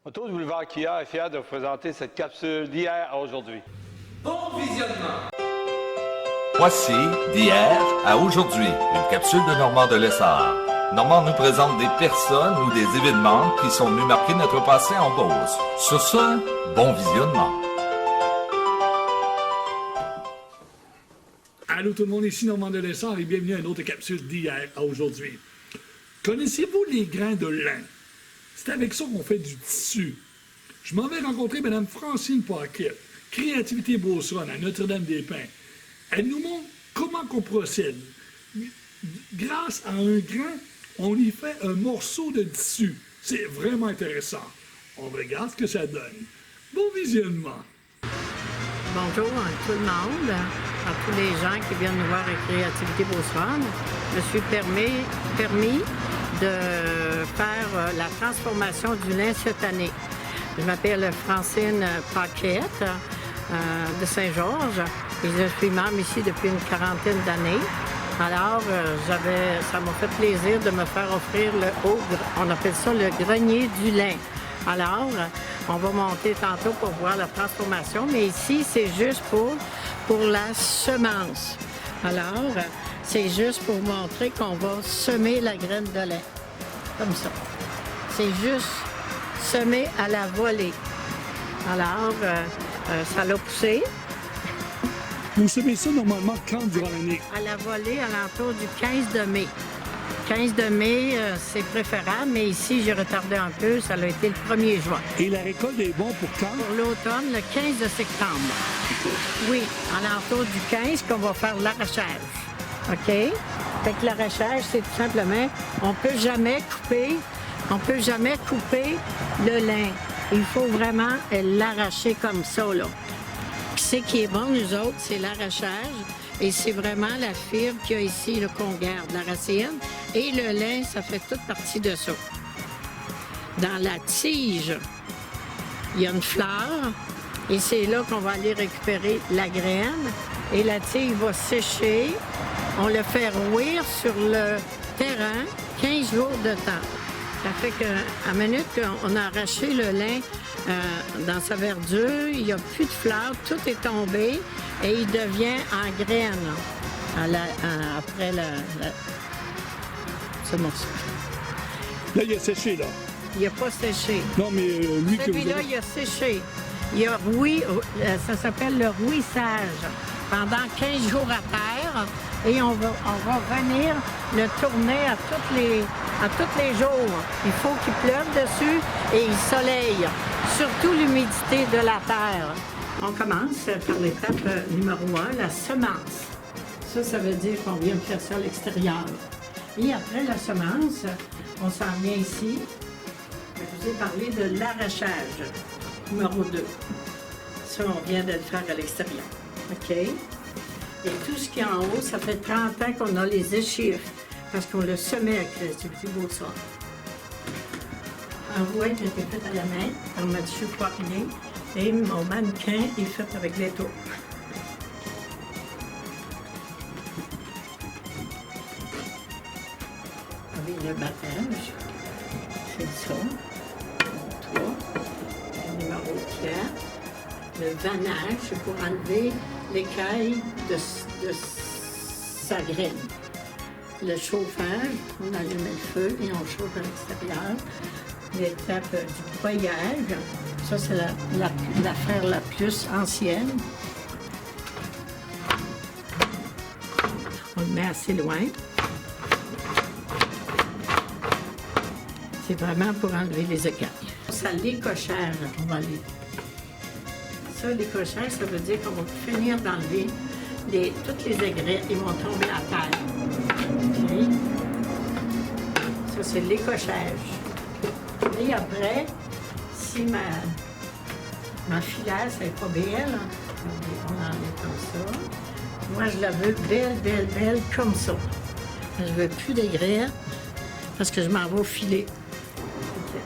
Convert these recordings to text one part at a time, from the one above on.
Auto Boulevard Kia est fier de vous présenter cette capsule d'hier à aujourd'hui. Bon visionnement! Voici d'hier à aujourd'hui, une capsule de Normand de Lessard. Normand nous présente des personnes ou des événements qui sont venus marquer notre passé en Beauce. Sur ce, bon visionnement. Allô tout le monde, ici Normand de Lessard et bienvenue à une autre capsule d'hier à aujourd'hui. Connaissez-vous les grains de lin? C'est avec ça qu'on fait du tissu. Je m'en vais rencontrer Mme Francine Paquette, Créativité Beauceronne à Notre-Dame-des-Pins. Elle nous montre comment on procède. Grâce à un grain, on y fait un morceau de tissu. C'est vraiment intéressant. On regarde ce que ça donne. Bon visionnement! Bonjour à tout le monde, à tous les gens qui viennent nous voir à Créativité Beauceronne. Je me suis permis de faire la transformation du lin cette année. Je m'appelle Francine Paquette de Saint-Georges et je suis membre ici depuis une quarantaine d'années. Alors, ça m'a fait plaisir de me faire offrir on appelle ça le grenier du lin. Alors, on va monter tantôt pour voir la transformation, mais ici, c'est juste pour la semence. Alors, c'est juste pour montrer qu'on va semer la graine de lin, comme ça. C'est juste semer à la volée. Alors, ça l'a poussé. Vous semez ça normalement quand durant l'année? À la volée, à l'entour du 15 de mai. 15 de mai, c'est préférable, mais ici, j'ai retardé un peu. Ça a été le 1er juin. Et la récolte est bon pour quand? Pour l'automne, le 15 de septembre. Oui, à l'entour du 15 qu'on va faire l'arrachage. OK? Fait que l'arrachage, c'est tout simplement, on peut jamais couper le lin. Il faut vraiment l'arracher comme ça, là. Ce qui est bon, nous autres, c'est l'arrachage. Et c'est vraiment la fibre qu'il y a ici là, qu'on garde, la racine. Et le lin, ça fait toute partie de ça. Dans la tige, il y a une fleur. Et c'est là qu'on va aller récupérer la graine. Et la tige va sécher. On le fait rouir sur le terrain 15 jours de temps. Ça fait qu'à minute qu'on a arraché le lin dans sa verdure, il n'y a plus de fleurs, tout est tombé et il devient en graine après ce morceau. Là, il a séché, là. Il n'a pas séché. Non, mais lui que vous Celui-là, avez... il a séché. Il a rouillé, ça s'appelle le rouissage, pendant 15 jours à terre. Et on va venir le tourner à tous les jours. Il faut qu'il pleuve dessus et il soleille, surtout l'humidité de la terre. On commence par l'étape numéro 1, la semence. Ça veut dire qu'on vient faire ça à l'extérieur. Et après la semence, on s'en vient ici. Je vous ai parlé de l'arrachage, numéro 2. Ça, on vient de le faire à l'extérieur. OK? Et tout ce qui est en haut, ça fait 30 ans qu'on a les échires, parce qu'on le semait à Créativité Beauceronne. Un rouet qui a été fait à la main par Mathieu Poirier, et mon mannequin est fait avec les tours. Avec le battage, c'est ça. 3, le numéro 4. Le vannage, c'est pour enlever l'écaille de sa graine. Le chauffage, on allume le feu et on chauffe à l'extérieur. L'étape du broyage, ça c'est l'affaire la plus ancienne. On le met assez loin. C'est vraiment pour enlever les écailles. Ça, l'écochage, on va aller. Ça, l'écochage, ça veut dire qu'on va finir d'enlever toutes les aigrettes, ils vont tomber à terre. Okay. Ça, c'est l'écochage. Et après, si ma filasse n'est pas belle, on enlève comme ça. Moi, je la veux belle, comme ça. Je ne veux plus d'aigrettes parce que je m'en vais au filet. Okay.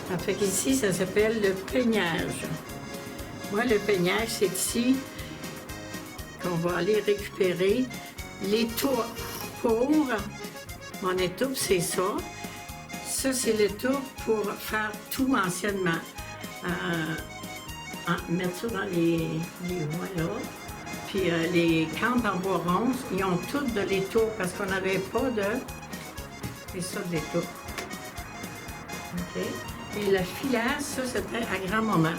Ça fait qu'ici, ça s'appelle le peignage. Moi, le peignage, c'est ici qu'on va aller récupérer l'étoupe pour mon étoupe, c'est ça. Ça, c'est le tour pour faire tout anciennement. Mettre ça dans les voilà. Puis les campes en bois rond, ils ont toutes de l'étau parce qu'on n'avait pas de... C'est ça, de l'étau. OK. Et la filasse, ça, c'était à grand-maman.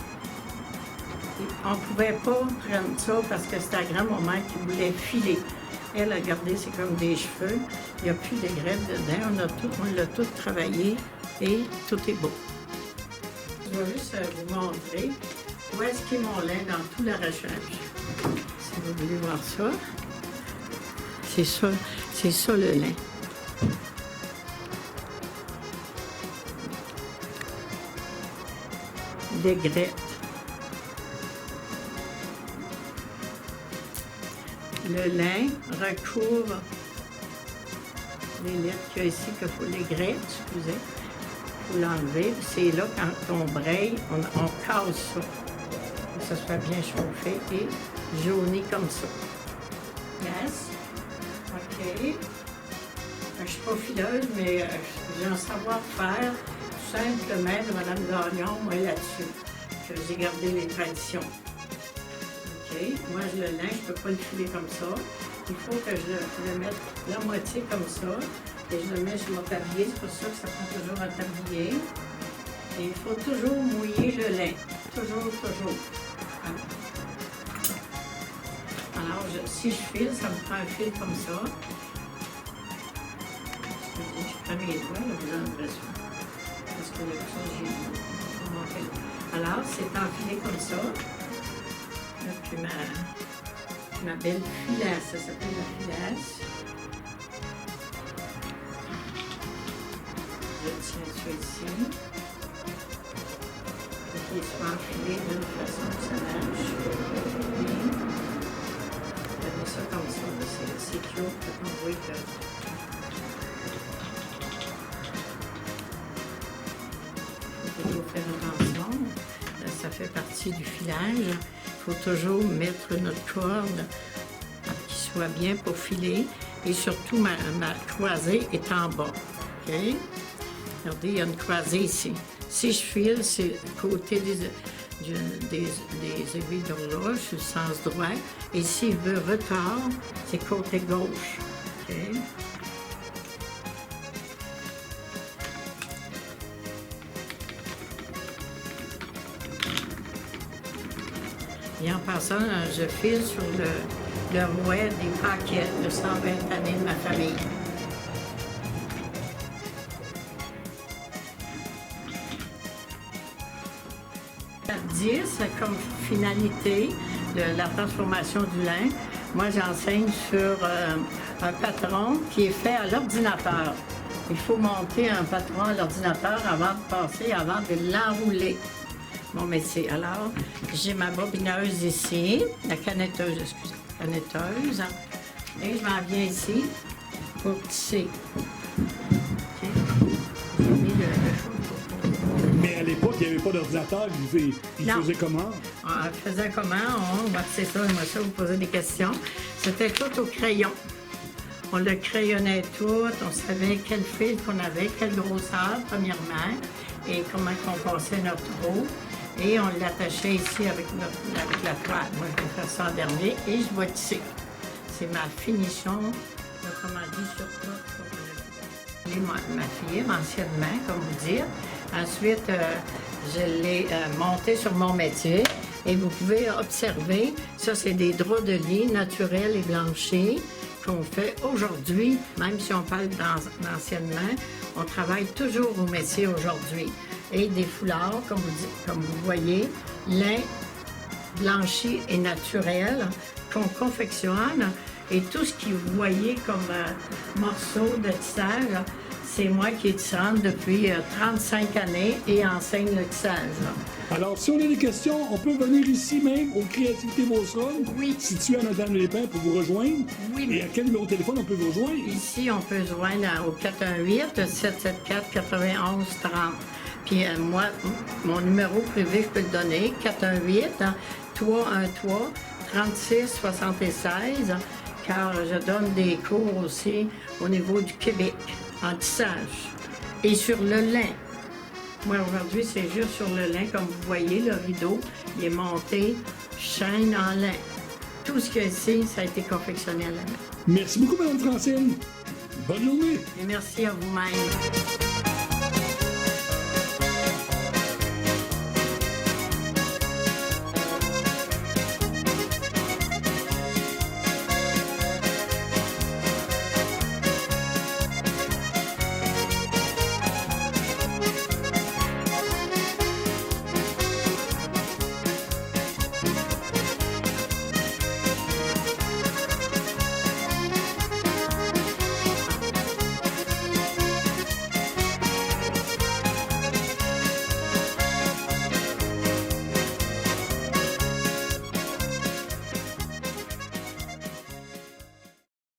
On ne pouvait pas prendre ça parce que c'était à grand-maman qui voulait filer. Elle a gardé, c'est comme des cheveux. Il n'y a plus de greffes dedans. On l'a tout travaillé et tout est beau. Je vais juste vous montrer où est-ce qu'est mon lin dans tout l'arrachage. Si vous voulez voir ça, c'est ça le lin. Des grettes. Le lin recouvre les lettres qu'il y a ici, qu'il faut les grettes, excusez. Il faut l'enlever. C'est là, quand on braille, on casse ça. Que ça soit bien chauffé et jauni comme ça. Yes. OK. Je ne suis pas fileuse, mais j'ai un savoir-faire tout simplement de Mme Gagnon, moi, là-dessus, que j'ai gardé les traditions. OK. Moi, le lin, je ne peux pas le filer comme ça. Il faut que je le mette la moitié comme ça. Et je le mets sur mon tablier. C'est pour ça que ça prend toujours un tablier. Et il faut toujours mouiller le lin. Toujours, toujours. Alors, si je file, ça me prend un fil comme ça. Je prends mes doigts, là, vous en avez ça. Parce que là, ça, j'ai monté. Alors, c'est enfilé comme ça. Et puis ma belle filasse, ça s'appelle la filasse. Je tiens ça ici. Pour qu'il soit enfilé d'une façon que ça marche. Je mets ça comme ça, c'est cute, on voit que... Il faut toujours faire attention. Ça fait partie du filage. Il faut toujours mettre notre corde qui soit bien pour filer. Et surtout, ma croisée est en bas. OK? Regardez, il y a une croisée ici. Si je file, c'est côté des aiguilles d'horloge, sur le sens droit. Et s'il veut retard, c'est côté gauche. OK? Et en passant, je file sur le rouet des paquets de 120 années de ma famille. À 10, comme finalité de la transformation du lin, moi j'enseigne sur un patron qui est fait à l'ordinateur. Il faut monter un patron à l'ordinateur avant de l'enrouler. Mon métier. Alors, j'ai ma bobineuse ici, la canetteuse, excusez, canetteuse, et je m'en viens ici pour tisser. Okay. J'ai mis le chose. Mais à l'époque, il n'y avait pas d'ordinateur, il faisait comment? On faisait comment? On va tisser ça, moi ça, vous posez des questions. C'était tout au crayon. On le crayonnait tout, on savait quel fil qu'on avait, quelle grosseur, premièrement, et comment on passait notre roue. Et on l'attachait ici avec la toile. Moi, je vais faire ça en dernier et je vais tisser. C'est ma finition, autrement dit, sur tout. Ma fille, anciennement, comme vous dites. Ensuite, je l'ai monté sur mon métier. Et vous pouvez observer, ça, c'est des draps de lit naturels et blanchis qu'on fait aujourd'hui, même si on parle d'anciennement, on travaille toujours au métier aujourd'hui. Et des foulards, comme vous voyez, lin blanchi et naturel qu'on confectionne. Et tout ce que vous voyez comme morceaux de tissage, c'est moi qui est tissante depuis 35 années et enseigne le tissage. Alors, si on a des questions, on peut venir ici même, au Créativité Beauceronne, situé à Notre-Dame-des-Pins, pour vous rejoindre. Oui. Et à quel numéro de téléphone on peut vous rejoindre? Ici, on peut joindre au 418-774-9130. Puis moi, mon numéro privé, je peux le donner, 418-313-3676, car je donne des cours aussi au niveau du Québec, en tissage. et sur le lin. Moi, aujourd'hui, c'est juste sur le lin. Comme vous voyez, le rideau, il est monté chaîne en lin. Tout ce qu'il y a ici, ça a été confectionné à la main. Merci beaucoup, Mme Francine. Bonne journée. Et merci à vous-même.